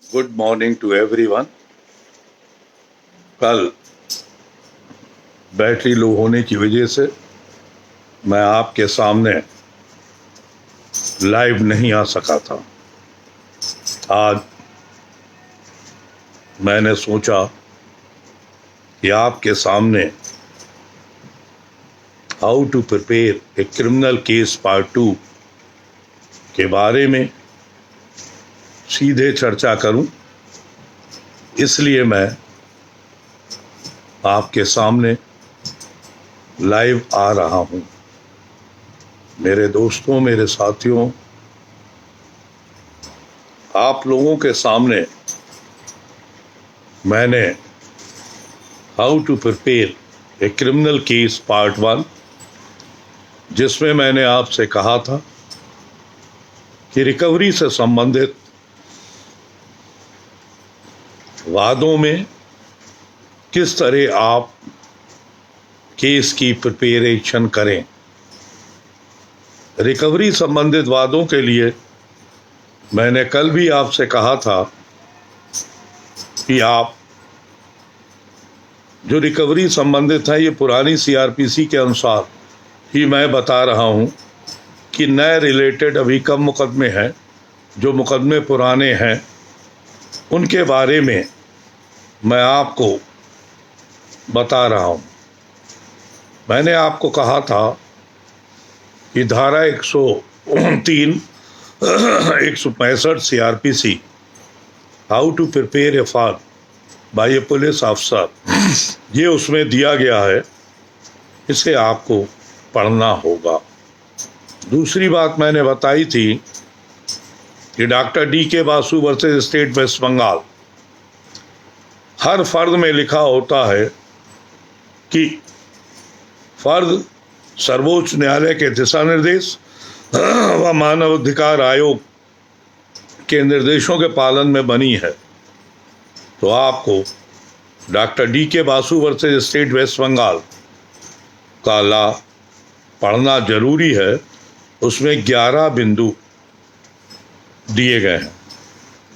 Good morning to everyone. कल battery low होने की वजह से मैं आपके सामने लाइव नहीं आ सका था। आज मैंने सोचा कि आपके सामने how to prepare a criminal case part 2 के बारे में सीधे चर्चा करूं, इसलिए मैं आपके सामने लाइव आ रहा हूं। मेरे दोस्तों, मेरे साथियों, आप लोगों के सामने मैंने how to prepare a criminal case part 1, जिसमें मैंने आपसे कहा था कि रिकवरी से संबंधित वादों में किस तरह आप केस की प्रिपरेशन करें। रिकवरी संबंधित वादों के लिए मैंने कल भी आपसे कहा था कि आप जो रिकवरी संबंधित है, ये पुरानी सीआरपीसी के अनुसार ही मैं बता रहा हूं कि नए रिलेटेड अभी कम मुकदमे हैं। जो मुकदमे पुराने हैं उनके बारे में मैं आपको बता रहा हूं। मैंने आपको कहा था कि धारा 103 165 CrPC how to prepare a for by a police officer, ये उसमें दिया गया है, इसे आपको पढ़ना होगा। दूसरी बात मैंने बताई थी कि doctor D.K. Basu versus state West Bengal, हर फर्द में लिखा होता है कि फर्द सर्वोच्च न्यायालय के दिशा निर्देश व मानव अधिकार आयोग के निर्देशों के पालन में बनी है। तो आपको doctor D.K. Basu versus state West Bengal का लॉ पढ़ना जरूरी है। उसमें 11 बिंदु दिए गए हैं।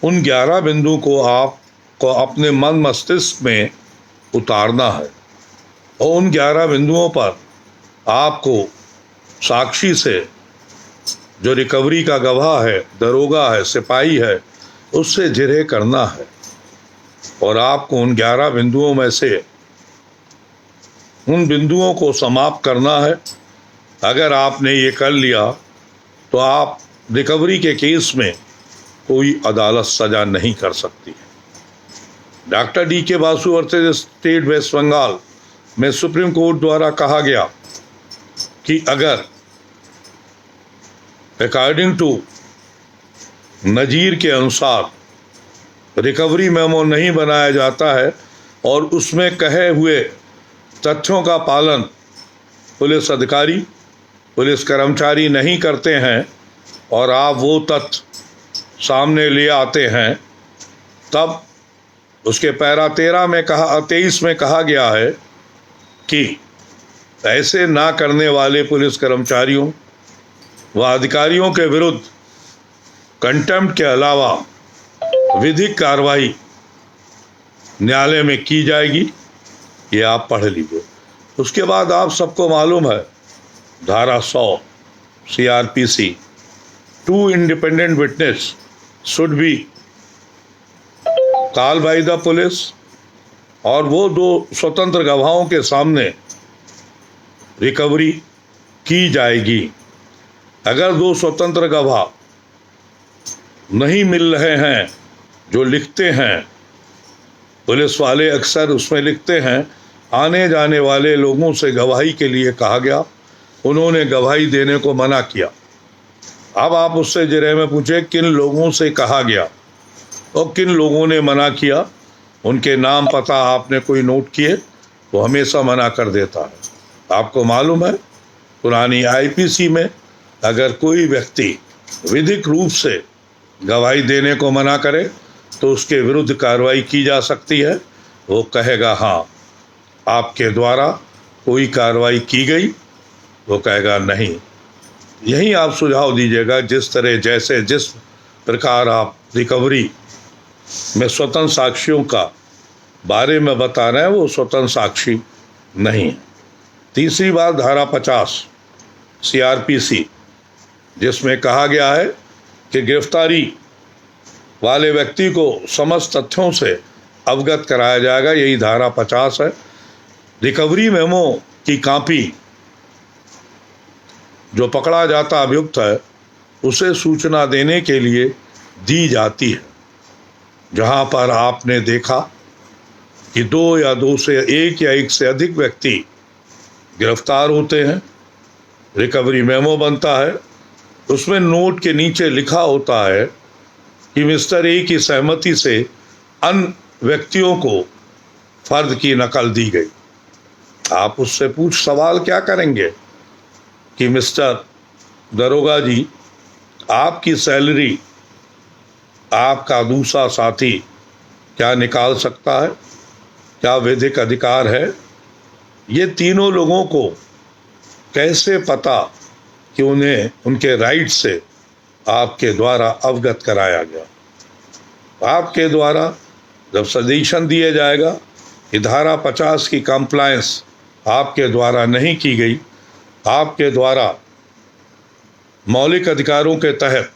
उन 11 बिंदु को आपको अपने मन मस्तिष्क में उतारना है और उन 11 बिंदुओं पर आपको साक्षी से, जो रिकवरी का गवाह है, दरोगा है, सिपाही है, उससे जिरह करना है और आपको उन 11 बिंदुओं में से उन बिंदुओं को समाप्त करना है। अगर आपने ये कर लिया तो आप रिकवरी के केस में कोई अदालत सजा नहीं कर सकती है। Doctor D.K. Basu versus state West Bengal में सुप्रीम कोर्ट द्वारा कहा गया कि अगर अकॉर्डिंग टू नजीर के अनुसार रिकवरी मेमो नहीं बनाया जाता है और उसमें कहे हुए तथ्यों का पालन पुलिस अधिकारी, पुलिस कर्मचारी नहीं करते हैं और आप वो तथ्य सामने ले आते हैं, तब उसके पैरा 23 में कहा गया है कि ऐसे ना करने वाले पुलिस कर्मचारियों व अधिकारियों के विरुद्ध कंटेम्प्ट के अलावा विधिक कार्रवाई न्यायालय में की जाएगी। ये आप पढ़ लीजिए। उसके बाद आप सबको मालूम है धारा 100 CRPC, 2 independent witness should be called by the police, और वो 2 स्वतंत्र गवाहों के सामने रिकवरी की जाएगी। अगर 2 स्वतंत्र गवाह नहीं मिल रहे हैं, जो लिखते हैं, पुलिस वाले अक्सर उसमें लिखते हैं आने जाने वाले लोगों से गवाही के लिए कहा गया, उन्होंने गवाही देने को मना किया। अब आप उससे जिरह में पूछे किन लोगों से कहा गया और किन लोगों ने मना किया, उनके नाम पता आपने कोई नोट किए, वो हमेशा मना कर देता है। आपको मालूम है पुरानी IPC में अगर कोई व्यक्ति विधिक रूप से गवाही देने को मना करे तो उसके विरुद्ध कार्रवाई की जा सकती है। वो कहेगा हाँ आपके द्वारा कोई कार्रवाई की गई, वो कहेगा नहीं। यही आप सुझाव दीजिएगा जिस प्रकार आप रिकवरी मैं स्वतंत्र साक्षियों का बारे में बता रहे हैं, वो स्वतंत्र साक्षी नहीं है। तीसरी बात, धारा 50 CRPC, जिसमें कहा गया है कि गिरफ्तारी वाले व्यक्ति को समस्त तथ्यों से अवगत कराया जाएगा, यही धारा 50 है। रिकवरी मेमो की कॉपी जो पकड़ा जाता अभियुक्त है उसे सूचना देने के लिए दी जाती है। जहां पर आपने देखा कि दो या दो से एक या एक से अधिक व्यक्ति गिरफ्तार होते हैं, रिकवरी मेमो बनता है, उसमें नोट के नीचे लिखा होता है कि मिस्टर ए की सहमति से अन्य व्यक्तियों को फर्द की नकल दी गई। आप उससे सवाल क्या करेंगे कि मिस्टर दरोगा जी, आपकी सैलरी आपका दूसरा साथी क्या निकाल सकता है? क्या वैधिक अधिकार है? ये तीनों लोगों को कैसे पता कि उन्हें उनके राइट से आपके द्वारा अवगत कराया गया? आपके द्वारा जब सजेशन दिया जाएगा कि धारा 50 की कंप्लायंस आपके द्वारा नहीं की गई, आपके द्वारा मौलिक अधिकारों के तहत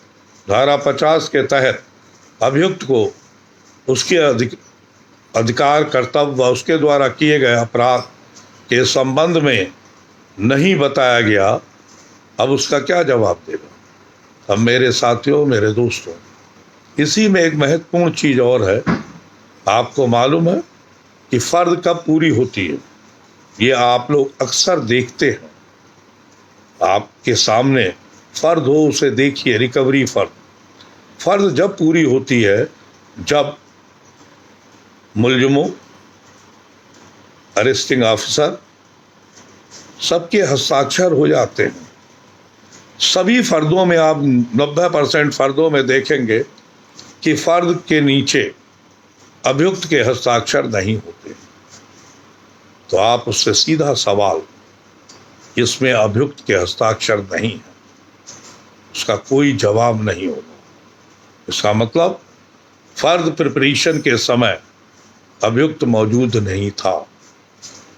धारा 50 के तहत अभियुक्त को उसके अधिकार, कर्तव्य व उसके द्वारा किए गए अपराध के संबंध में नहीं बताया गया, अब उसका क्या जवाब देगा? अब मेरे साथियों, मेरे दोस्तों, इसी में एक महत्वपूर्ण चीज़ और है। आपको मालूम है कि फ़र्द कब पूरी होती है? ये आप लोग अक्सर देखते हैं, आपके सामने फ़र्द हो, उसे देखिए, रिकवरी फ़र्द जब पूरी होती है जब मुलजिमों, अरेस्टिंग ऑफिसर सबके हस्ताक्षर हो जाते हैं। सभी फ़र्दों में आप 90% फ़र्दों में देखेंगे कि फ़र्द के नीचे अभियुक्त के हस्ताक्षर नहीं होते। तो आप उससे सीधा सवाल, इसमें अभियुक्त के हस्ताक्षर नहीं है, उसका कोई जवाब नहीं होगा। इसका मतलब फ़र्द प्रिपरेशन के समय अभियुक्त मौजूद नहीं था।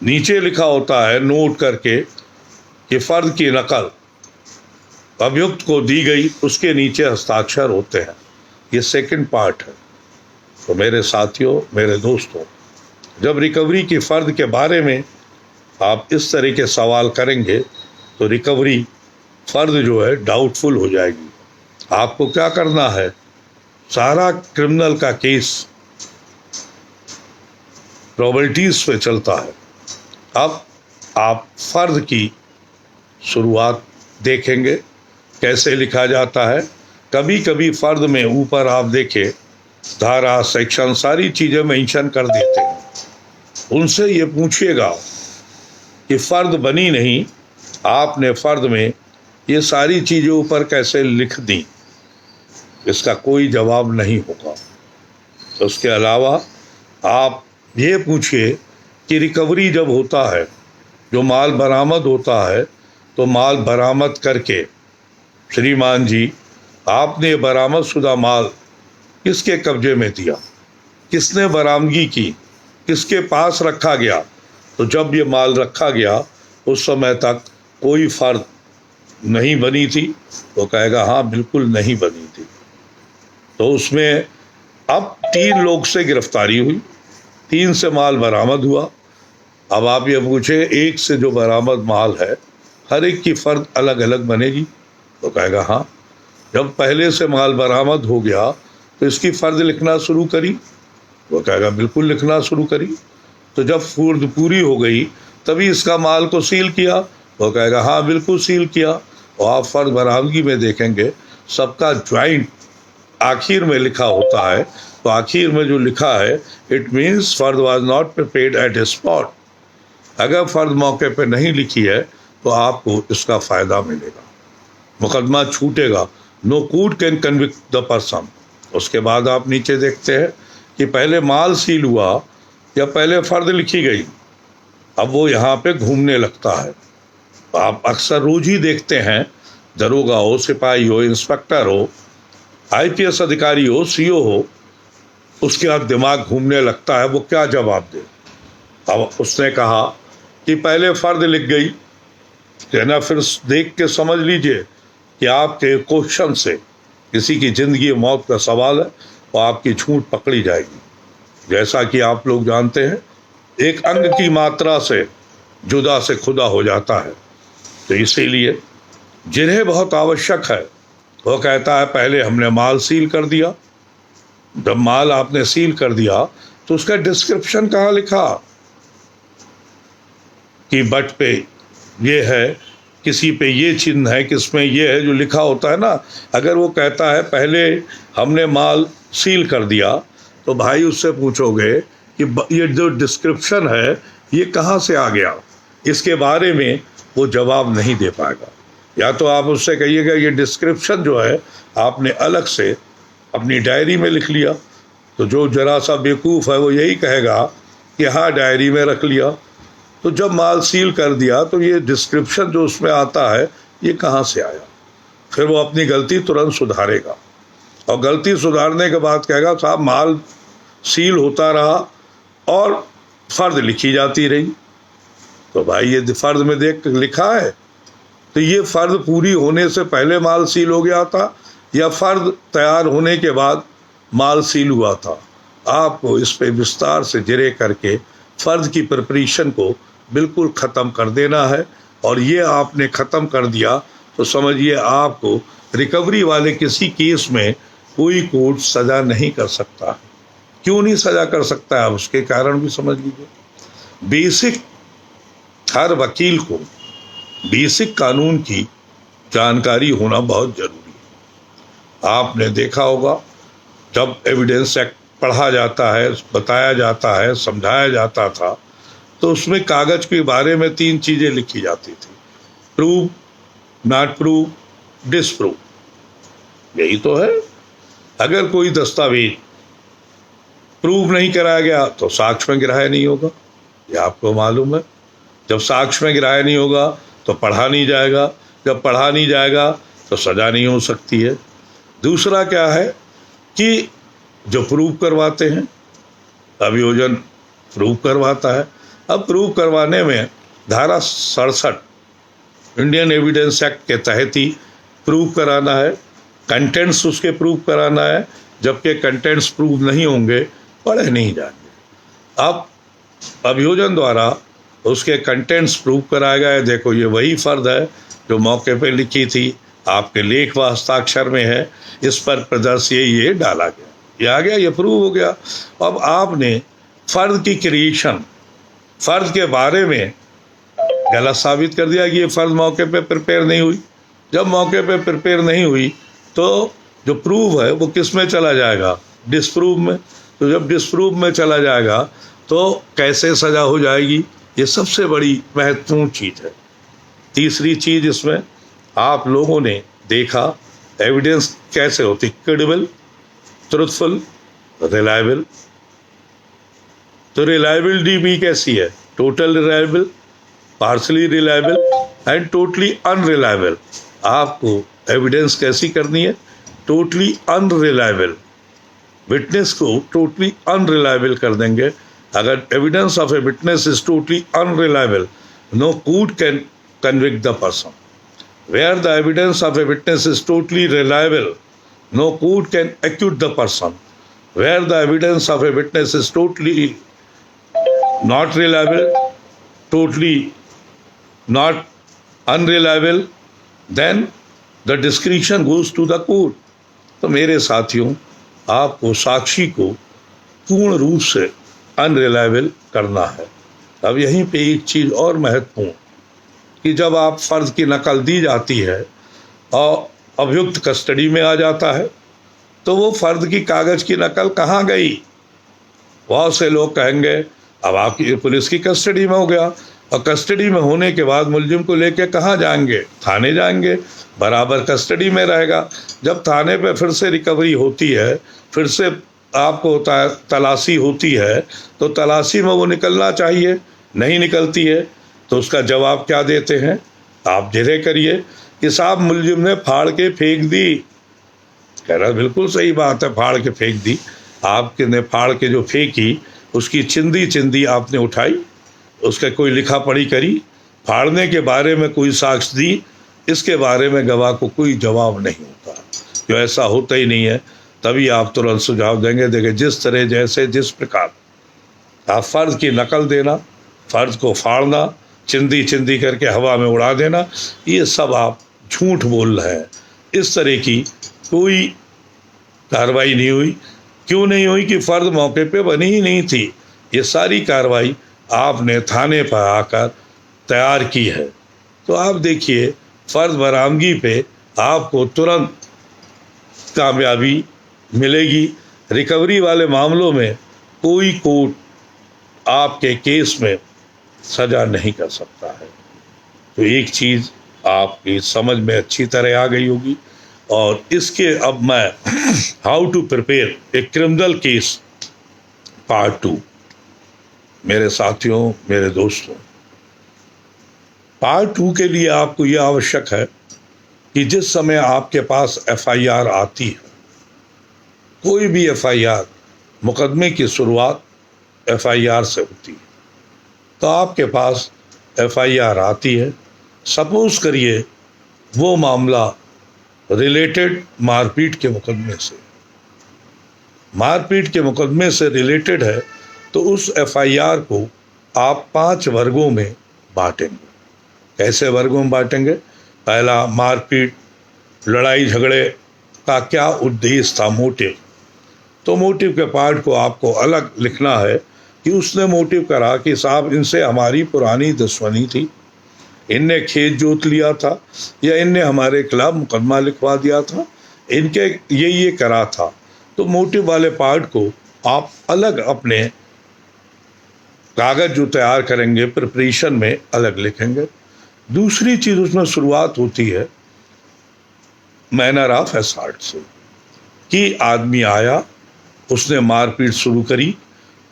नीचे लिखा होता है नोट करके कि फ़र्द की नकल अभियुक्त को दी गई, उसके नीचे हस्ताक्षर होते हैं। ये सेकंड पार्ट है। तो मेरे साथियों, मेरे दोस्तों, जब रिकवरी की फ़र्द के बारे में आप इस तरह के सवाल करेंगे तो रिकवरी फ़र्द जो है डाउटफुल हो जाएगी। आपको क्या करना है? सारा क्रिमिनल का केस प्रोबेबिलिटीज़ पे चलता है। अब आप फ़र्द की शुरुआत देखेंगे कैसे लिखा जाता है। कभी कभी फ़र्द में ऊपर आप देखें धारा, सेक्शन, सारी चीज़ें मेंशन कर देते हैं। उनसे ये पूछिएगा कि फ़र्द बनी नहीं, आपने फ़र्द में ये सारी चीज़ें ऊपर कैसे लिख दी? इसका कोई जवाब नहीं होगा। उसके अलावा आप ये पूछिए कि रिकवरी जब होता है, जो माल बरामद होता है, तो माल बरामद करके श्रीमान जी, आपने बरामद शुदा माल किसके कब्जे में दिया? किसने बरामदगी की? किसके पास रखा गया? तो जब ये माल रखा गया उस समय तक कोई फ़र्द नहीं बनी थी, तो कहेगा हाँ बिल्कुल नहीं बनी थी। तो उसमें अब 3 लोग से गिरफ्तारी हुई, 3 से माल बरामद हुआ। अब आप ये पूछे, एक से जो बरामद माल है हर एक की फ़र्द अलग अलग बनेगी? तो कहेगा हाँ। जब पहले से माल बरामद हो गया तो इसकी फ़र्द लिखना शुरू करी? वो कहेगा बिल्कुल लिखना शुरू करी। तो जब फ़र्द पूरी हो गई तभी इसका माल को सील किया? वो कहेगा हाँ बिल्कुल सील किया। और आप फ़र्द बरामदगी में देखेंगे सबका ज्वाइंट आखिर में लिखा होता है। तो आखिर में जो लिखा है, इट मीन्स फ़र्द was not prepared at a spot. अगर फ़र्द मौके पे नहीं लिखी है तो आपको इसका फ़ायदा मिलेगा, मुकदमा छूटेगा। No court can convict the person. उसके बाद आप नीचे देखते हैं कि पहले माल सील हुआ या पहले फ़र्द लिखी गई। अब वो यहाँ पे घूमने लगता है। आप अक्सर रोज़ ही देखते हैं, दरोगा हो, सिपाही हो, इंस्पेक्टर हो, IPS अधिकारी हो, CO हो, उसके बाद दिमाग घूमने लगता है वो क्या जवाब दे। अब उसने कहा कि पहले फर्द लिख गई है ना, फिर देख के समझ लीजिए कि आपके क्वेश्चन से किसी की जिंदगी मौत का सवाल है और आपकी झूठ पकड़ी जाएगी। जैसा कि आप लोग जानते हैं, एक अंग की मात्रा से जुदा से खुदा हो जाता है। तो इसीलिए जिन्हें बहुत आवश्यक है वो कहता है पहले हमने माल सील कर दिया। जब माल आपने सील कर दिया तो उसका डिस्क्रिप्शन कहाँ लिखा कि बट पे ये है, किसी पे ये चिन्ह है, किसमें ये है, जो लिखा होता है ना। अगर वो कहता है पहले हमने माल सील कर दिया तो भाई उससे पूछोगे कि ये जो डिस्क्रिप्शन है ये कहाँ से आ गया, इसके बारे में वो जवाब नहीं दे पाएगा। या तो आप उससे कहिएगा ये डिस्क्रिप्शन जो है आपने अलग से अपनी डायरी में लिख लिया, तो जो जरा सा बेवकूफ़ है वो यही कहेगा कि हाँ डायरी में रख लिया। तो जब माल सील कर दिया तो ये डिस्क्रिप्शन जो उसमें आता है ये कहाँ से आया। फिर वो अपनी गलती तुरंत सुधारेगा और गलती सुधारने के बाद कहेगा साहब माल सील होता रहा और फ़र्द लिखी जाती रही। तो भाई ये फ़र्द में देख लिखा है, तो ये फ़र्द पूरी होने से पहले माल सील हो गया था या फ़र्द तैयार होने के बाद माल सील हुआ था। आपको इस पे विस्तार से जिरे करके फ़र्द की प्रिपरेशन को बिल्कुल ख़त्म कर देना है। और ये आपने ख़त्म कर दिया तो समझिए आपको रिकवरी वाले किसी केस में कोई कोर्ट सज़ा नहीं कर सकता। क्यों नहीं सज़ा कर सकता है, उसके कारण भी समझ लीजिए। बेसिक हर वकील को बेसिक कानून की जानकारी होना बहुत ज़रूरी है। आपने देखा होगा जब एविडेंस एक्ट पढ़ा जाता है, बताया जाता है, समझाया जाता था, तो उसमें कागज़ के बारे में 3 चीज़ें लिखी जाती थी, प्रूव, नॉट प्रूव, डिसप्रूव। यही तो है। अगर कोई दस्तावेज प्रूव नहीं कराया गया तो साक्ष्य में ग्राह्य नहीं होगा, ये आपको मालूम है। जब साक्ष्य में ग्राह्य नहीं होगा तो पढ़ा नहीं जाएगा, जब पढ़ा नहीं जाएगा तो सज़ा नहीं हो सकती है। दूसरा क्या है कि जो प्रूव करवाते हैं, अभियोजन प्रूव करवाता है। अब प्रूव करवाने में धारा 67 इंडियन एविडेंस एक्ट के तहत ही प्रूव कराना है, कंटेंट्स उसके प्रूव कराना है। जबकि कंटेंट्स प्रूव नहीं होंगे पढ़े नहीं जाएंगे। अब अभियोजन द्वारा उसके कंटेंट्स प्रूव कराया गया। देखो ये वही फ़र्द है जो मौके पे लिखी थी, आपके लेख व हस्ताक्षर में है, इस पर प्रदर्श ये डाला गया, ये आ गया, ये प्रूव हो गया। अब आपने फ़र्द की क्रिएशन, फ़र्द के बारे में गलत साबित कर दिया कि ये फ़र्द मौके पे प्रिपेयर नहीं हुई। जब मौके पे प्रिपेयर नहीं हुई तो जो प्रूव है वो किस में चला जाएगा, डिसप्रूव में। तो जब डिसप्रूव में चला जाएगा तो कैसे सज़ा हो जाएगी, ये सबसे बड़ी महत्वपूर्ण चीज़ है। तीसरी चीज़ इसमें आप लोगों ने देखा एविडेंस कैसे होती, क्रेडिबल, ट्रुथफुल, रिलायबल। तो रिलायबिलिटी भी कैसी है, total reliable, partially reliable and totally unreliable. आपको एविडेंस कैसी करनी है, टोटली अनरिलायबल। विटनेस को टोटली अनरिलायबल कर देंगे। अगर evidence of a witness is totally unreliable, no court can convict the person. Where the evidence of a witness is totally reliable, no court can acquit the person. Where the evidence of a witness is totally not reliable, totally not unreliable, then the discretion goes to the court. तो मेरे साथियों, आपको साक्षी को पूर्ण रूप से unreliable करना है। अब यहीं पे एक चीज़ और महत्वपूर्ण कि जब आप फ़र्द की नकल दी जाती है और अभियुक्त कस्टडी में आ जाता है तो वो फ़र्द की कागज़ की नकल कहाँ गई। बहुत से लोग कहेंगे अब आपकी पुलिस की कस्टडी में हो गया, और कस्टडी में होने के बाद मुलजिम को लेके कहाँ जाएंगे, थाने जाएंगे, बराबर कस्टडी में रहेगा। जब थाने पे फिर से रिकवरी होती है, फिर से आपको होता है तलाशी होती है, तो तलाशी में वो निकलना चाहिए, नहीं निकलती है तो उसका जवाब क्या देते हैं, आप जिरे करिए कि साहब मुलजिम ने फाड़ के फेंक दी। कह रहा बिल्कुल सही बात है, फाड़ के फेंक दी, आपके ने फाड़ के जो फेंकी, उसकी चिंदी चिंदी आपने उठाई, उसका कोई लिखा पढ़ी करी, फाड़ने के बारे में कोई साक्ष्य दी, इसके बारे में गवाह को कोई जवाब नहीं होता। जो ऐसा होता ही नहीं है, तभी आप तुरंत सुझाव देंगे। देखिए, जिस तरह जैसे जिस प्रकार आप फर्ज की नकल देना, फर्ज को फाड़ना, चिंदी चिंदी करके हवा में उड़ा देना, ये सब आप झूठ बोल रहे हैं। इस तरह की कोई कार्रवाई नहीं हुई। क्यों नहीं हुई? कि फर्ज मौके पे बनी ही नहीं थी। ये सारी कार्रवाई आपने थाने पर आकर तैयार की है। तो आप देखिए, फर्ज बरामदगी पे आपको तुरंत कामयाबी मिलेगी। रिकवरी वाले मामलों में कोई कोर्ट आपके केस में सजा नहीं कर सकता है। तो एक चीज़ आपकी समझ में अच्छी तरह आ गई होगी। और इसके अब मैं how to prepare a criminal case part 2, मेरे साथियों, मेरे दोस्तों, पार्ट 2 के लिए आपको यह आवश्यक है कि जिस समय आपके पास FIR आती है, कोई भी FIR, मुकदमे की शुरुआत FIR से होती है। तो आपके पास FIR आती है, सपोज करिए वो मामला रिलेटेड मारपीट के मुकदमे से, मारपीट के मुकदमे से रिलेटेड है, तो उस FIR को आप 5 वर्गों में बांटेंगे। कैसे वर्गों में बांटेंगे? पहला, मारपीट, लड़ाई झगड़े का क्या उद्देश्य था, मोटिव। तो मोटिव के पार्ट को आपको अलग लिखना है कि उसने मोटिव करा कि साहब इनसे हमारी पुरानी दुश्मनी थी, इनने खेत जोत लिया था, या इनने हमारे खिलाफ मुकदमा लिखवा दिया था, इनके ये करा था। तो मोटिव वाले पार्ट को आप अलग अपने कागज जो तैयार करेंगे प्रिपरेशन में अलग लिखेंगे। दूसरी चीज़, उसमें शुरुआत होती है मैनर ऑफ असॉल्ट से, कि आदमी आया, उसने मारपीट शुरू करी,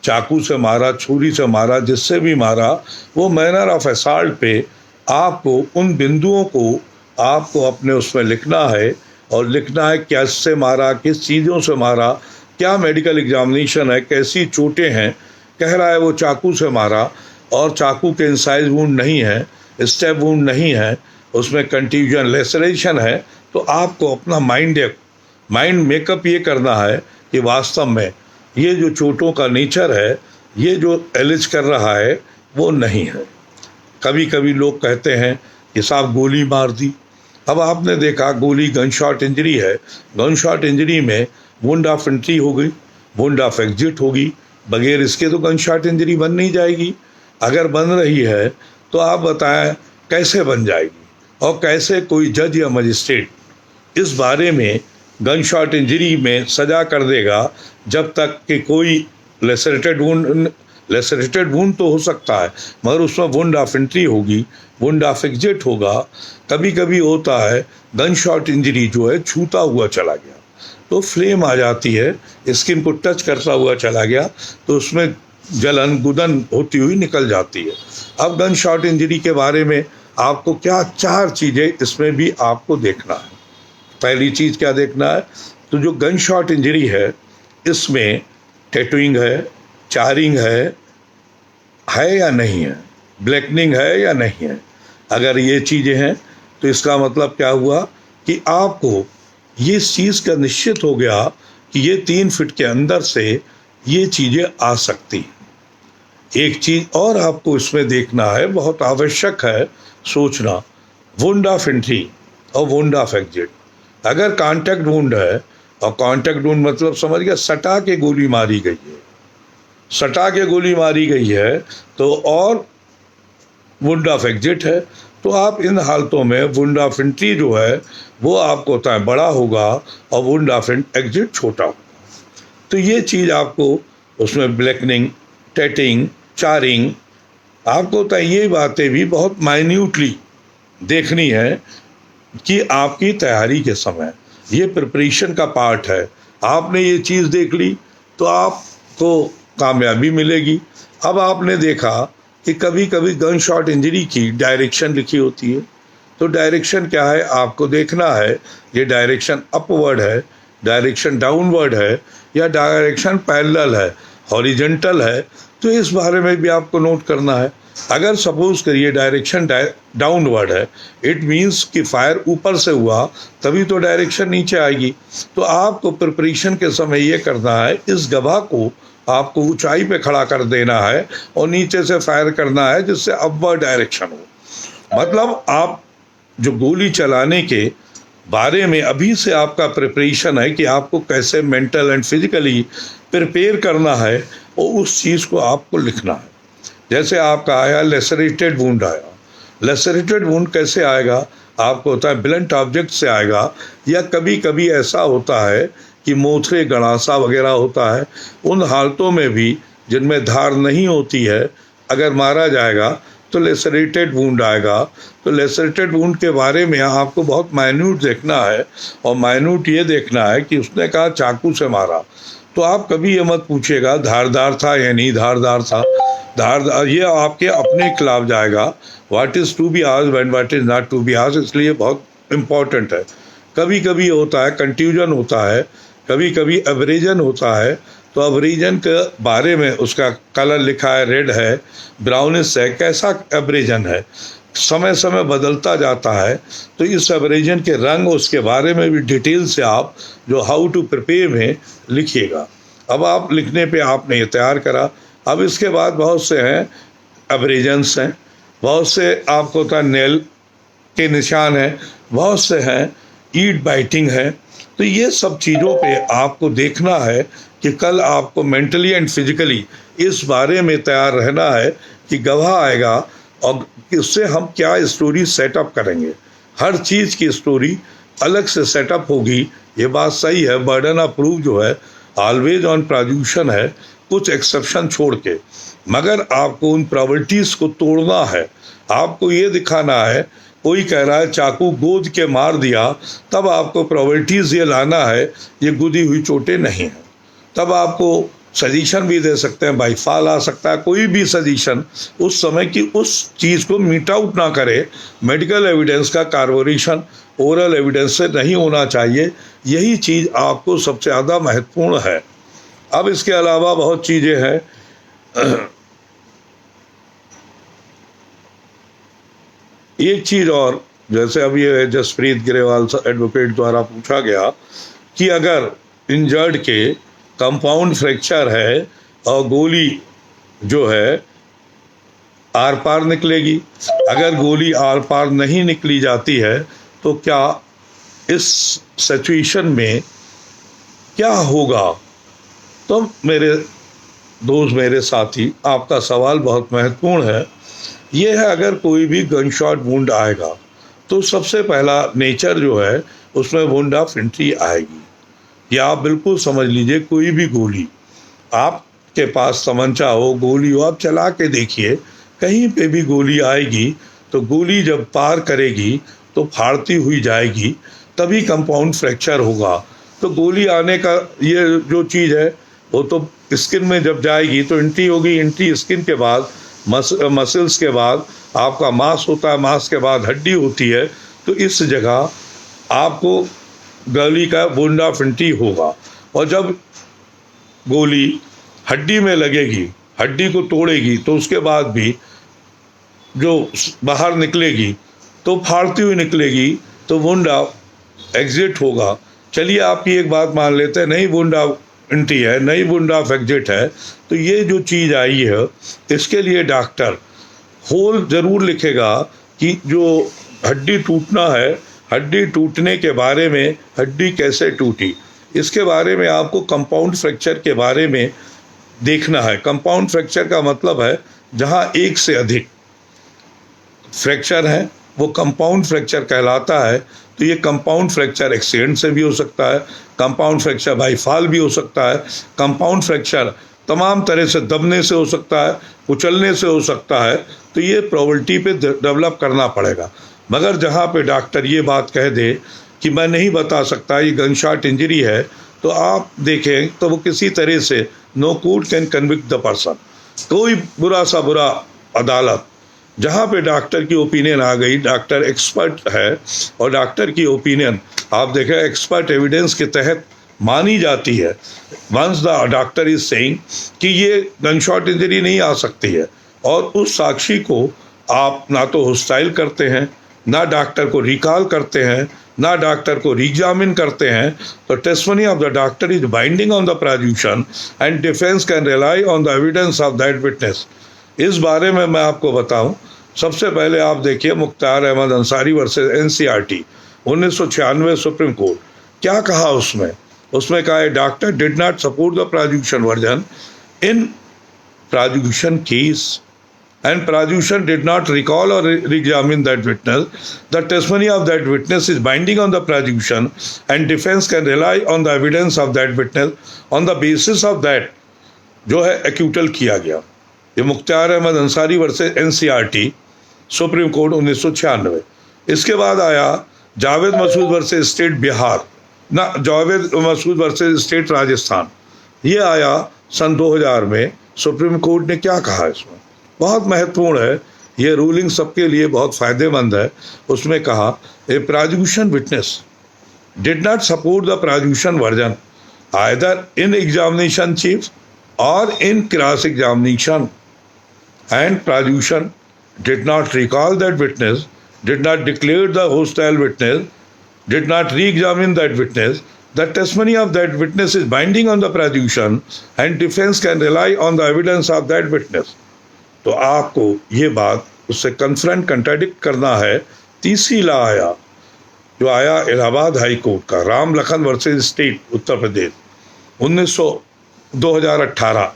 चाकू से मारा, छुरी से मारा, जिससे भी मारा, वो मैनर ऑफ असॉल्ट पे आपको उन बिंदुओं को आपको अपने उसमें लिखना है। और लिखना है कैसे मारा, किस चीज़ों से मारा, क्या मेडिकल एग्जामिनेशन है, कैसी चोटें हैं। कह रहा है वो चाकू से मारा और चाकू के इंसाइज वुंड नहीं है, स्टेप वुंड नहीं है, उसमें कंट्यूजन लेसरेशन है। तो आपको अपना माइंड मेकअप ये करना है कि वास्तव में ये जो चोटों का नेचर है, ये जो एलिज कर रहा है, वो नहीं है। कभी कभी लोग कहते हैं कि साहब गोली मार दी। अब आपने देखा गोली गन शॉट इंजरी है, गन शॉट इंजरी में वुंड ऑफ एंट्री हो गई, वुंड ऑफ एग्जिट होगी, बगैर इसके तो गन शॉट इंजरी बन नहीं जाएगी। अगर बन रही है तो आप बताएं कैसे बन जाएगी, और कैसे कोई जज या मजिस्ट्रेट इस बारे में गन शॉट इंजरी में सजा कर देगा जब तक कि कोई लेसरेटेड वुंड तो हो सकता है, मगर उसमें वुंड ऑफ एंट्री होगी, वुंड ऑफ एग्जिट होगा। कभी कभी होता है गन शॉट इंजरी जो है छूता हुआ चला गया, तो फ्लेम आ जाती है, स्किन को टच करता हुआ चला गया, तो उसमें जलन गुदन होती हुई निकल जाती है। अब गन शॉट इंजरी के बारे में आपको क्या 4 चीज़ें इसमें भी आपको देखना है। पहली चीज़ क्या देखना है? तो जो गन शॉट इंजरी है, इसमें टैटूइंग है, चारिंग है या नहीं है, ब्लैकनिंग है या नहीं है। अगर ये चीज़ें हैं तो इसका मतलब क्या हुआ कि आपको ये चीज़ का निश्चित हो गया कि ये 3 फीट के अंदर से ये चीज़ें आ सकती। एक चीज़ और आपको इसमें देखना है, बहुत आवश्यक है सोचना, वुंड ऑफ एंट्री और वुंड ऑफ एग्जिट। अगर कॉन्टैक्ट वुंड है, और कॉन्टैक्ट वुंड मतलब समझ गया सटा के गोली मारी गई है, सटा के गोली मारी गई है, तो और वुंड ऑफ एग्जिट है, तो आप इन हालतों में वुंड ऑफ एंट्री जो है वो आपको होता है बड़ा होगा और वुंड ऑफ एग्जिट छोटा होगा। तो ये चीज़ आपको उसमें ब्लैकनिंग, टेटिंग, चारिंग, आपको होता है ये बातें भी बहुत माइन्यूटली देखनी है कि आपकी तैयारी के समय ये प्रिपरेशन का पार्ट है। आपने ये चीज़ देख ली तो आपको कामयाबी मिलेगी। अब आपने देखा कि कभी कभी गन शॉट इंजरी की डायरेक्शन लिखी होती है, तो डायरेक्शन क्या है आपको देखना है, ये डायरेक्शन अपवर्ड है डायरेक्शन डाउनवर्ड है या डायरेक्शन पैरेलल है, हॉरिजेंटल है, तो इस बारे में भी आपको नोट करना है। अगर सपोज करिए डायरेक्शन डाउनवर्ड है, इट मीन्स कि फायर ऊपर से हुआ तभी तो डायरेक्शन नीचे आएगी। तो आपको प्रिपरेशन के समय ये करना है, इस गवाह को आपको ऊंचाई पे खड़ा कर देना है और नीचे से फायर करना है जिससे अपवर्ड डायरेक्शन हो। मतलब आप जो गोली चलाने के बारे में अभी से आपका प्रिपरेशन है कि आपको कैसे मेंटल एंड फिजिकली प्रिपेयर करना है और उस चीज़ को आपको लिखना है। जैसे आपका आया लेसरेटेड वुंड आया, लेसरेटेड वुंड कैसे आएगा, आपको होता है ब्लंट ऑब्जेक्ट से आएगा, या कभी कभी ऐसा होता है कि मोथरे गड़ासा वगैरह होता है, उन हालतों में भी जिनमें धार नहीं होती है अगर मारा जाएगा तो लेसरेटेड वुंड आएगा। तो लेसरेटेड वुंड के बारे में आपको बहुत माइन्यूट देखना है, और माइन्यूट ये देखना है कि उसने कहा चाकू से मारा, तो आप कभी ये मत पूछिएगा धारदार था या नहीं धारदार था। धारदार ये आपके अपने खिलाफ जाएगा, what is to be asked and what is not to be asked, इसलिए बहुत इम्पॉर्टेंट है। कभी कभी होता है कंट्यूजन होता है, कभी कभी एब्रेजन होता है, तो एब्रेजन के बारे में उसका कलर लिखा है, रेड है, ब्राउनिश है, कैसा एब्रेजन है, समय समय बदलता जाता है, तो इस एब्रेजन के रंग उसके बारे में भी डिटेल से आप जो हाउ टू प्रिपेयर में लिखिएगा। अब आप लिखने पे आपने ये तैयार करा, अब इसके बाद बहुत से हैं एब्रेजन्स हैं, बहुत से आपको होता नेल के निशान हैं, बहुत से हैं ईट बाइटिंग है। तो ये सब चीज़ों पे आपको देखना है कि कल आपको मेंटली एंड फिजिकली इस बारे में तैयार रहना है कि गवाह आएगा और इससे हम क्या स्टोरी सेटअप करेंगे। हर चीज़ की स्टोरी अलग से सेटअप होगी, ये बात सही है। बर्डन ऑफ प्रूफ जो है ऑलवेज ऑन प्रोसिक्यूशन है, कुछ एक्सेप्शन छोड़ के, मगर आपको उन प्रॉपर्टीज़ को तोड़ना है। आपको ये दिखाना है, कोई कह रहा है चाकू गोद के मार दिया, तब आपको प्रॉपर्टीज़ ये लाना है ये गुदी हुई चोटें नहीं हैं। तब आपको सजेशन भी दे सकते हैं, बाई फाल आ सकता है, कोई भी सजेशन उस समय की उस चीज़ को मीट आउट ना करे। मेडिकल एविडेंस का कार्बोरेशन ओरल एविडेंस से नहीं होना चाहिए, यही चीज़ आपको सबसे ज़्यादा महत्वपूर्ण है। अब इसके अलावा बहुत चीज़ें हैं। एक चीज़ और, जैसे अभी ये जसप्रीत ग्रेवाल एडवोकेट द्वारा पूछा गया कि अगर इंजर्ड के कंपाउंड फ्रैक्चर है और गोली जो है आर पार निकलेगी, अगर गोली आर पार नहीं निकली जाती है तो क्या इस सिचुएशन में क्या होगा। तो मेरे दोस्त, मेरे साथी, आपका सवाल बहुत महत्वपूर्ण है। ये है, अगर कोई भी गन शॉट वुंड आएगा तो सबसे पहला नेचर जो है उसमें वुंड ऑफ एंट्री आएगी। या आप बिल्कुल समझ लीजिए, कोई भी गोली, आपके पास तमंचा हो, गोली हो, आप चला के देखिए, कहीं पे भी गोली आएगी तो गोली जब पार करेगी तो फाड़ती हुई जाएगी, तभी कंपाउंड फ्रैक्चर होगा। तो गोली आने का ये जो चीज़ है वो तो स्किन में जब जाएगी तो एंट्री होगी, एंट्री स्किन के बाद मसल्स के बाद आपका मांस होता है, मांस के बाद हड्डी होती है, तो इस जगह आपको गोली का वुंड ऑफ एंट्री होगा। और जब गोली हड्डी में लगेगी, हड्डी को तोड़ेगी, तो उसके बाद भी जो बाहर निकलेगी तो फाड़ती हुई निकलेगी, तो वुंड ऑफ एग्जिट होगा। चलिए आपकी एक बात मान लेते हैं, नहीं वुंड ऑफ एंट्री है, नहीं वुंड ऑफ एग्जिट है, तो ये जो चीज़ आई है इसके लिए डॉक्टर होल ज़रूर लिखेगा कि जो हड्डी टूटना है, हड्डी टूटने के बारे में, हड्डी कैसे टूटी, इसके बारे में आपको कंपाउंड फ्रैक्चर के बारे में देखना है। कंपाउंड फ्रैक्चर का मतलब है जहाँ एक से अधिक फ्रैक्चर है वो कंपाउंड फ्रैक्चर कहलाता है। तो ये कंपाउंड फ्रैक्चर एक्सीडेंट से भी हो सकता है, कंपाउंड फ्रैक्चर बाई फॉल भी हो सकता है, कंपाउंड फ्रैक्चर तमाम तरह से दबने से हो सकता है, कुचलने से हो सकता है। तो ये प्रोबेबिलिटी पे डेवलप करना पड़ेगा। मगर जहाँ पे डॉक्टर ये बात कह दे कि मैं नहीं बता सकता ये गन शॉट इंजरी है, तो आप देखें तो वो किसी तरह से no court can convict the person. कोई बुरा सा बुरा अदालत जहाँ पे डॉक्टर की ओपिनियन आ गई, डॉक्टर एक्सपर्ट है और डॉक्टर की ओपिनियन आप देखें एक्सपर्ट एविडेंस के तहत मानी जाती है। Once the doctor is saying कि ये गन शॉट इंजरी नहीं आ सकती है, और उस साक्षी को आप ना तो हॉस्टाइल करते हैं, ना डॉक्टर को रिकॉल करते हैं, ना डॉक्टर को रीएग्जामिन करते हैं, तो testimony of the doctor is binding on the prosecution and defence can rely on the evidence of that witness. इस बारे में मैं आपको बताऊं, सबसे पहले आप देखिए Mukhtar Ahmad Ansari versus NCERT 1996 supreme court क्या कहा उसमें कहा है doctor did not support the prosecution version in prosecution case and prosecution did not recall or re-examine that witness. The testimony of that witness is binding on the prosecution and defense can rely on the evidence of that witness on the basis of that जो है acquittal किया गया। ये Mukhtar Ahmad Ansari versus NCERT supreme court 1996। इसके बाद आया Javed Masood versus state Bihar, ना Javed Masood versus state Rajasthan. ये आया सन 2000 में। सुप्रीम कोर्ट ने क्या कहा इसमें, बहुत महत्वपूर्ण है ये रूलिंग, सबके लिए बहुत फ़ायदेमंद है। उसमें कहा a prosecution witness did not support the prosecution version either in examination chief और in cross examination, and prosecution did not recall that witness, did not declare the hostile witness, did not re-examine that witness. The testimony of that witness is binding on the prosecution and defense can rely on the evidence of that witness। तो आपको ये बात उससे contradict करना है। तीसरी law आया जो आया इलाहाबाद हाई कोर्ट का, राम लखन वर्सेस स्टेट उत्तर प्रदेश 2018,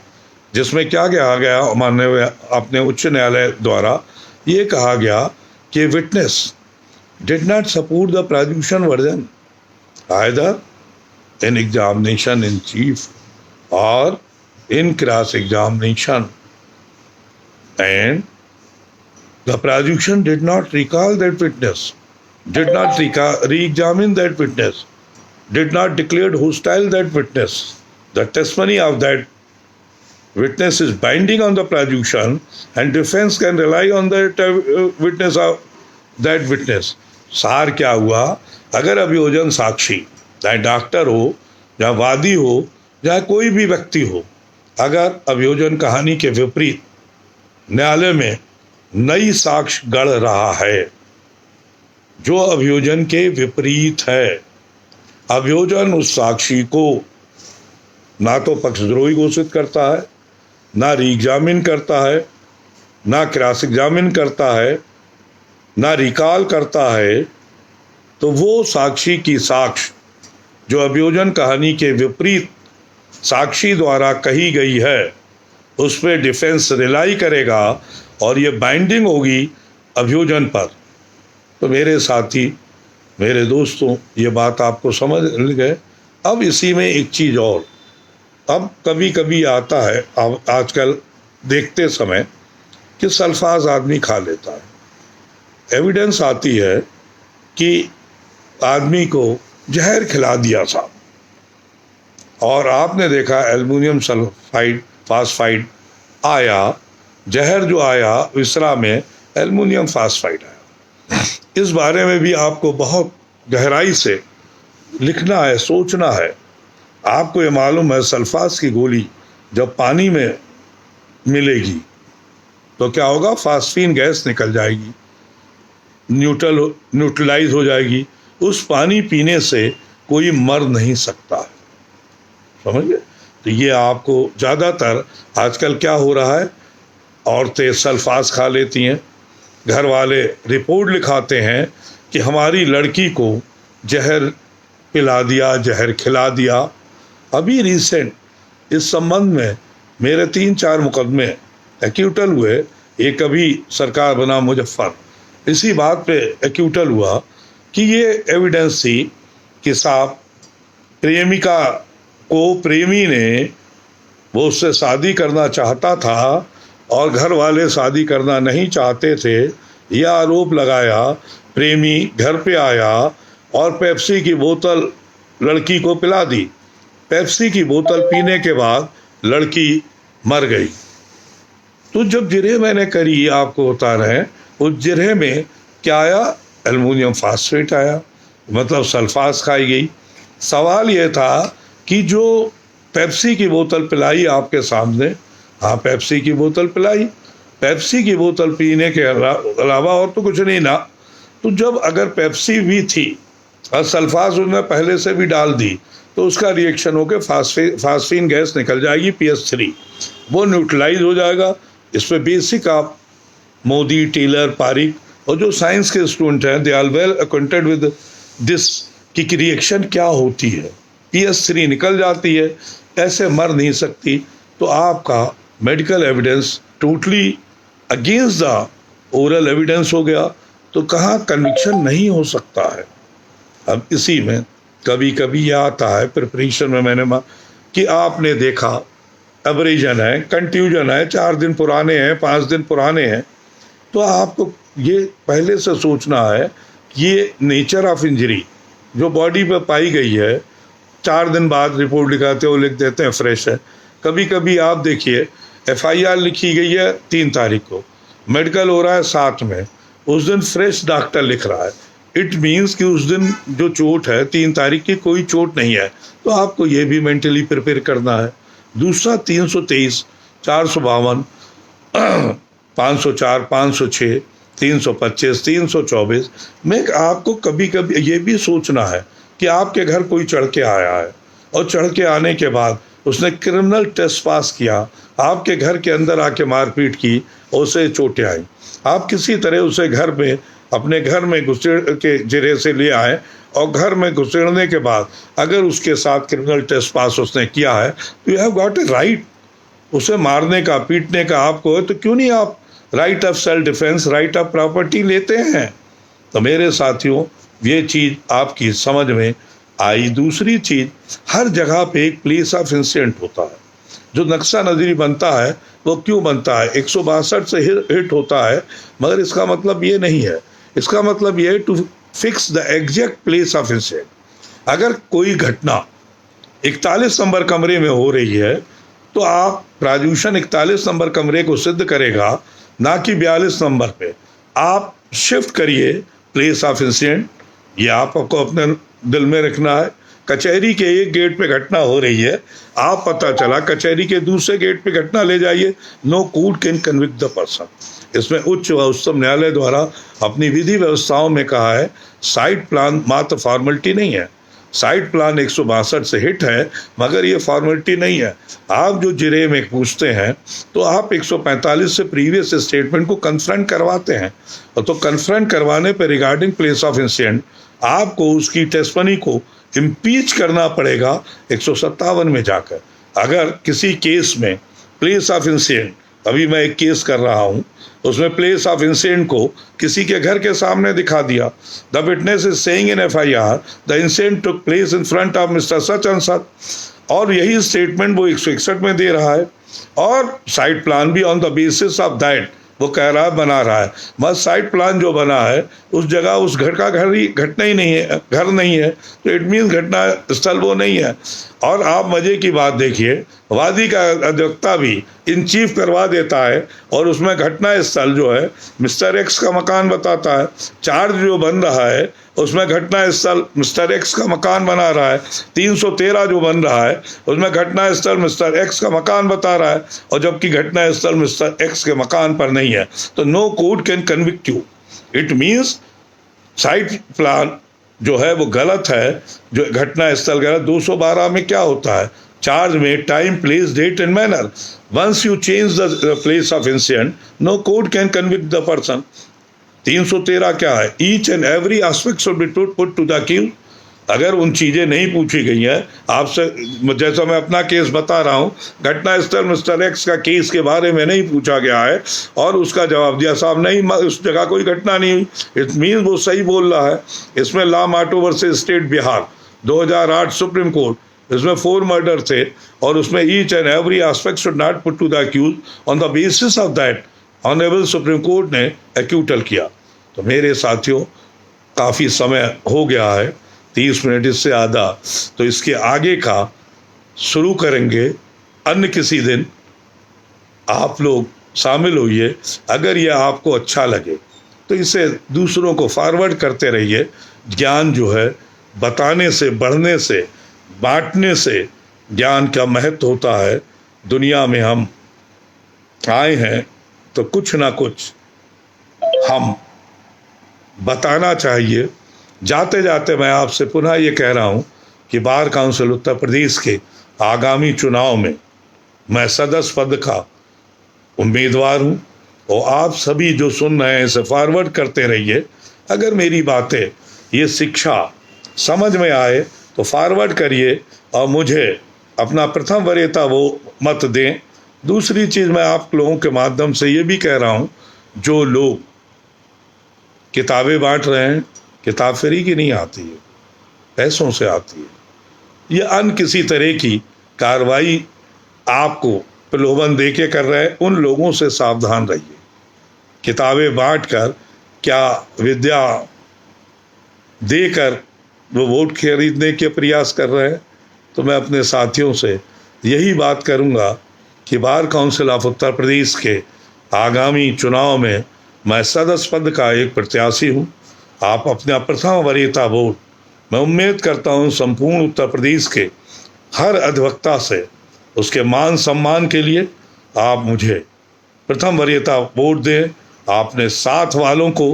जिसमें क्या कहा गया माननीय अपने उच्च न्यायालय द्वारा ये कहा गया कि witness did not support the prosecution version either in examination in chief और in cross examination, and the prosecution did not recall that witness, did not re-examine that witness, did not declare hostile that witness. The testimony of that witness is binding on the prosecution and defense can rely on that witness of that witness। सार क्या हुआ, अगर अभियोजन साक्षी चाहे doctor हो, चाहे वादी हो, चाहे कोई भी व्यक्ति हो, अगर अभियोजन कहानी के विपरीत न्यायालय में नई साक्ष्य गढ़ रहा है जो अभियोजन के विपरीत है, अभियोजन उस साक्षी को ना तो पक्षद्रोही घोषित करता है, ना री-एग्जामिन करता है, ना क्रॉस एग्जामिन करता है, ना रिकॉल करता है, तो वो साक्षी की साक्ष्य जो अभियोजन कहानी के विपरीत साक्षी द्वारा कही गई है उस पर डिफेंस रिलाई करेगा और ये बाइंडिंग होगी अभियोजन पर। तो मेरे साथी, मेरे दोस्तों, ये बात आपको समझ गए। अब इसी में एक चीज़ और, अब कभी कभी आता है आजकल देखते समय कि सल्फाज आदमी खा लेता है। एविडेंस आती है कि आदमी को जहर खिला दिया था, और आपने देखा एल्युमिनियम सल्फाइड फास्फाइड आया, जहर जो आया विसरा में एल्युमिनियम फास्फाइड आया। इस बारे में भी आपको बहुत गहराई से लिखना है, सोचना है। आपको ये मालूम है सल्फास की गोली जब पानी में मिलेगी तो क्या होगा, फास्फीन गैस निकल जाएगी, न्यूट्रलाइज हो जाएगी। उस पानी पीने से कोई मर नहीं सकता है, समझ गए। तो ये आपको ज़्यादातर आजकल क्या हो रहा है, औरतें सल्फास खा लेती हैं, घर वाले रिपोर्ट लिखाते हैं कि हमारी लड़की को जहर पिला दिया, जहर खिला दिया। अभी रिसेंट इस संबंध में मेरे 3-4 मुकदमे एक्यूटल हुए। एक अभी सरकार बना मुजफ्फर, इसी बात पे एक्यूटल हुआ कि ये एविडेंस थी कि साहब प्रेमिका को प्रेमी ने वो उससे शादी करना चाहता था और घर वाले शादी करना नहीं चाहते थे। यह आरोप लगाया, प्रेमी घर पे आया और पेप्सी की बोतल लड़की को पिला दी। पेप्सी की बोतल पीने के बाद लड़की मर गई। तो जब जिरह मैंने करी, आपको बता रहे हैं, उस जिरह में क्या आया, एल्युमिनियम फास्फेट आया, मतलब सल्फास खाई गई। सवाल ये था कि जो पेप्सी की बोतल पिलाई आपके सामने, हाँ पेप्सी की बोतल पिलाई, पेप्सी की बोतल पीने के अलावा और तो कुछ नहीं ना, तो जब अगर पेप्सी भी थी और सल्फास उसने पहले से भी डाल दी तो उसका रिएक्शन होकर फास्फीन गैस निकल जाएगी PS3, वो न्यूट्रलाइज हो जाएगा। इस पर बेसिक आप मोदी, टेलर, पारिक और जो साइंस के स्टूडेंट हैं they are well acquainted with this कि रिएक्शन क्या होती है। PS3 निकल जाती है, ऐसे मर नहीं सकती। तो आपका medical evidence totally against the oral evidence हो गया, तो कहाँ कन्विक्शन नहीं हो सकता है। अब इसी में कभी कभी यह आता है प्रिपरेशन में, मैंने कि आपने देखा एब्रेजन है, कंट्यूजन है, 4 दिन पुराने हैं, 5 दिन पुराने हैं, तो आपको ये पहले से सोचना है कि ये नेचर ऑफ इंजरी जो बॉडी पर पाई गई है, 4 दिन बाद रिपोर्ट लिखाते हो, लिख देते हैं फ्रेश है। कभी कभी आप देखिए FIR लिखी गई है 3 तारीख को, मेडिकल हो रहा है 7 में, उस दिन फ्रेश डॉक्टर लिख रहा है। इट मीन्स कि उस दिन जो चोट है 3 तारीख की कोई चोट नहीं है, तो आपको ये भी मेंटली प्रिपेयर करना है। दूसरा 323, 452, 504, 506, 325, 324 में आपको कभी कभी ये भी सोचना है कि आपके घर कोई चढ़ के आया है और चढ़ के आने के बाद उसने क्रिमिनल टेस्ट पास किया, आपके घर के अंदर आके मारपीट की और उसे चोटें आई, आप किसी तरह उसे घर में अपने घर में घुसेड़ के जरिए से ले आए और घर में घुसेड़ने के बाद अगर उसके साथ क्रिमिनल टेस्ट पास उसने किया है तो you have got a right उसे मारने का, पीटने का आपको है, तो क्यों नहीं आप right of self defence, right of property लेते हैं। तो मेरे साथियों ये चीज़ आपकी समझ में आई। दूसरी चीज़, हर जगह पे एक प्लेस ऑफ इंसिडेंट होता है। जो नक्शा नज़री बनता है वो क्यों बनता है, 162 से हिट होता है, मगर इसका मतलब ये नहीं है। इसका मतलब ये है to fix the exact place of incident. अगर कोई घटना 41 नंबर कमरे में हो रही है तो आप प्राजुशन 41 नंबर कमरे को सिद्ध करेगा, ना कि 42 नंबर पे। आप शिफ्ट करिए प्लेस ऑफ इंसिडेंट, ये आपको अपने दिल में रखना है। कचहरी के एक गेट पे घटना हो रही है, आप पता चला कचहरी के दूसरे गेट पे घटना ले जाइए, no court can convict the person. इसमें उच्च व उच्चतम न्यायालय द्वारा अपनी विधि व्यवस्थाओं में कहा है साइट प्लान मात्र फॉर्मेलिटी नहीं है। साइट प्लान 162 से हिट है, मगर ये फॉर्मेलिटी नहीं है। आप जो जिरे में पूछते हैं तो आप 145 से प्रीवियस स्टेटमेंट को कन्फ्रंट करवाते हैं, और तो कन्फ्रंट करवाने पर रिगार्डिंग प्लेस ऑफ इंसिडेंट आपको उसकी टेस्टमनी को इम्पीच करना पड़ेगा 157 में जाकर। अगर किसी केस में प्लेस ऑफ इंसिडेंट, अभी मैं एक केस कर रहा हूँ, उसमें प्लेस ऑफ इंसिडेंट को किसी के घर के सामने दिखा दिया, the witness is saying in FIR the incident took place in front of mister such and such, और यही स्टेटमेंट वो 161 में दे रहा है, और साइट प्लान भी on the basis of that वो कह रहा है, बना रहा है। मगर साइट प्लान जो बना है उस जगह उस घर का घटना ही नहीं है, घर नहीं है, तो इट मीन्स घटना स्थल वो नहीं है। और आप मजे की बात देखिए, वादी का अधिवक्ता भी इन चीफ करवा देता है और उसमें घटना स्थल जो है मिस्टर X का मकान बताता है, चार्ज जो बन रहा है उसमें घटना स्थल मिस्टर X का मकान बना रहा है, 313 जो बन रहा है उसमें घटना स्थल मिस्टर X का मकान बता रहा है, और जबकि घटना स्थल मिस्टर X के मकान पर नहीं है, तो no court can convict you. It means site plan जो है वो गलत है, जो घटना स्थल गलत। 212 में क्या होता है, चार्ज में time, place, date and manner, once you change the place of incident no court can convict the person. 313 क्या है, each and every aspect should be put to the accused. अगर उन चीज़ें नहीं पूछी गई हैं आपसे, जैसा मैं अपना केस बता रहा हूँ, घटना स्थल मिस्टर X का केस के बारे में नहीं पूछा गया है और उसका जवाब दिया साहब नहीं, उस जगह कोई घटना नहीं हुई, इट मीन्स वो सही बोल रहा है। इसमें लॉ माटो versus state Bihar 2008 supreme court, इसमें 4 मर्डर थे और उसमें each and every aspect should not put to the accused, on the basis of that honourable supreme court ने एक्यूटल किया। तो मेरे साथियों काफ़ी समय हो गया है, 30 मिनट इससे आधा, तो इसके आगे का शुरू करेंगे अन्य किसी दिन। आप लोग शामिल होइए। अगर यह आपको अच्छा लगे तो इसे दूसरों को फॉरवर्ड करते रहिए। ज्ञान जो है बताने से, बढ़ने से, बांटने से ज्ञान का महत्व होता है। दुनिया में हम आए हैं तो कुछ ना कुछ हम बताना चाहिए। जाते जाते मैं आपसे पुनः ये कह रहा हूँ कि बार काउंसिल उत्तर प्रदेश के आगामी चुनाव में मैं सदस्य पद का उम्मीदवार हूँ, और आप सभी जो सुन रहे हैं इसे फॉरवर्ड करते रहिए। अगर मेरी बातें, ये शिक्षा समझ में आए तो फॉरवर्ड करिए और मुझे अपना प्रथम वरीयता वो मत दें। दूसरी चीज़ मैं आप लोगों के माध्यम से ये भी कह रहा हूँ, जो लोग किताबें बांट रहे हैं, किताब फ्री की नहीं आती है, पैसों से आती है। ये अन्य किसी तरह की कार्रवाई आपको प्रलोभन देके कर रहे हैं, उन लोगों से सावधान रहिए। किताबें बांटकर क्या विद्या देकर वो वोट खरीदने के प्रयास कर रहे हैं? तो मैं अपने साथियों से यही बात करूंगा कि bar council of Uttar Pradesh के आगामी चुनाव में मैं सदस्य पद का एक प्रत्याशी हूं। आप अपना प्रथम वरीयता वोट, मैं उम्मीद करता हूं संपूर्ण उत्तर प्रदेश के हर अधिवक्ता से उसके मान सम्मान के लिए आप मुझे प्रथम वरीयता वोट दें। आपने साथ वालों को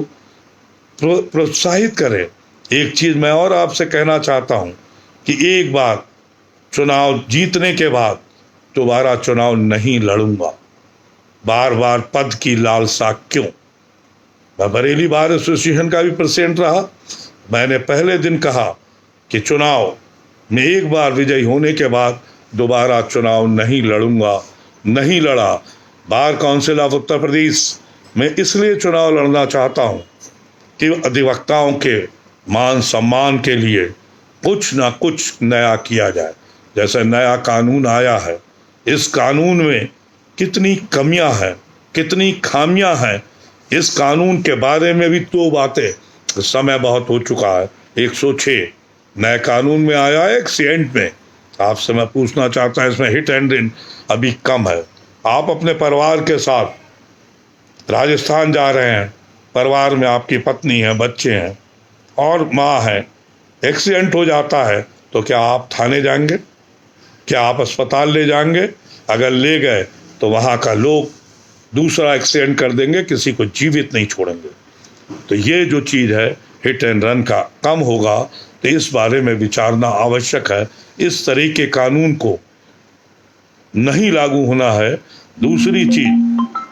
प्रोत्साहित करें। एक चीज़ मैं और आपसे कहना चाहता हूं कि एक बार चुनाव जीतने के बाद दोबारा चुनाव नहीं लड़ूंगा। बार बार पद की लालसा क्यों? मैं बरेली बार एसोसिएशन का भी प्रेसिडेंट रहा। मैंने पहले दिन कहा कि चुनाव में एक बार विजयी होने के बाद दोबारा चुनाव नहीं लड़ूंगा, नहीं लड़ा। Bar council of Uttar Pradesh में इसलिए चुनाव लड़ना चाहता हूं कि अधिवक्ताओं के मान सम्मान के लिए कुछ ना कुछ नया किया जाए। जैसे नया कानून आया है, इस कानून में कितनी कमियां हैं, कितनी खामियां हैं, इस कानून के बारे में भी दो बातें। समय बहुत हो चुका है। 106 नए कानून में आया है एक्सीडेंट में। आपसे मैं पूछना चाहता हूं, इसमें हिट एंड रन अभी कम है। आप अपने परिवार के साथ राजस्थान जा रहे हैं, परिवार में आपकी पत्नी है, बच्चे हैं और माँ है, एक्सीडेंट हो जाता है तो क्या आप थाने जाएंगे? क्या आप अस्पताल ले जाएंगे? अगर ले गए तो वहाँ का लोग दूसरा एक्सीडेंट कर देंगे, किसी को जीवित नहीं छोड़ेंगे। तो ये जो चीज़ है हिट एंड रन का कम होगा, तो इस बारे में विचारना आवश्यक है। इस तरह के कानून को नहीं लागू होना है। दूसरी चीज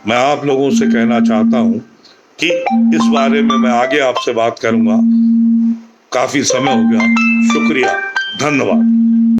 मैं आप लोगों से कहना चाहता हूं कि इस बारे में मैं आगे आपसे बात करूंगा। काफी समय हो गया। शुक्रिया, धन्यवाद।